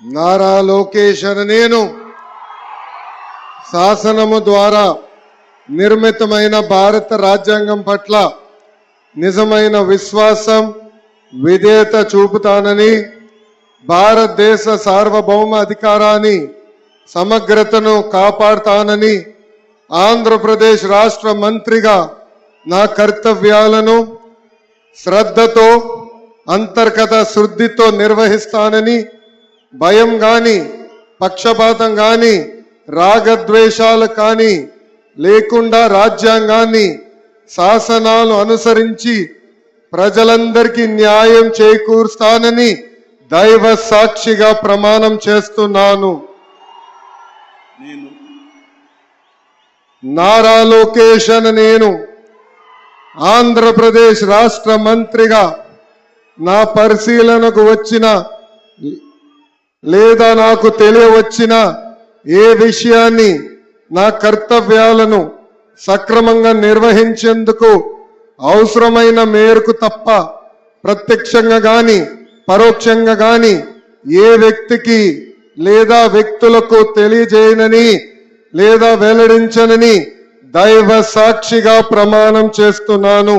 నారా లోకేష్ అనే నేను శాసనము ద్వారా నిర్మితమైన భారత రాజ్యాంగం పట్ల నిజమైన విశ్వాసం విధేయత చూపుతానని భారతదేశ సార్వభౌమ అధికారాన్ని సమగ్రతను కాపాడుతానని ఆంధ్రప్రదేశ్ రాష్ట్ర మంత్రిగా నా కర్తవ్యాలను శ్రద్ధతో అంతర్గత శుద్ధితో నిర్వహిస్తానని భయం గాని పక్షపాతం గాని రాగద్వేషాలు కానీ లేకుండా రాజ్యాంగాన్ని శాసనాలు అనుసరించి ప్రజలందరికీ న్యాయం చేకూరుస్తానని దైవ సాక్షిగా ప్రమాణం చేస్తున్నాను. నారా లోకేష్ అనే నేను ఆంధ్రప్రదేశ్ రాష్ట్ర మంత్రిగా నా పరిశీలనకు వచ్చిన లేదా నాకు తెలియవచ్చిన ఏ విషయాన్ని నా కర్తవ్యాలను సక్రమంగా నిర్వహించేందుకు అవసరమైన మేరకు తప్ప ప్రత్యక్షంగా గాని పరోక్షంగా గాని ఏ వ్యక్తికి లేదా వ్యక్తులకు తెలియజేయనని లేదా వెల్లడించనని దైవ సాక్షిగా ప్రమాణం చేస్తున్నాను.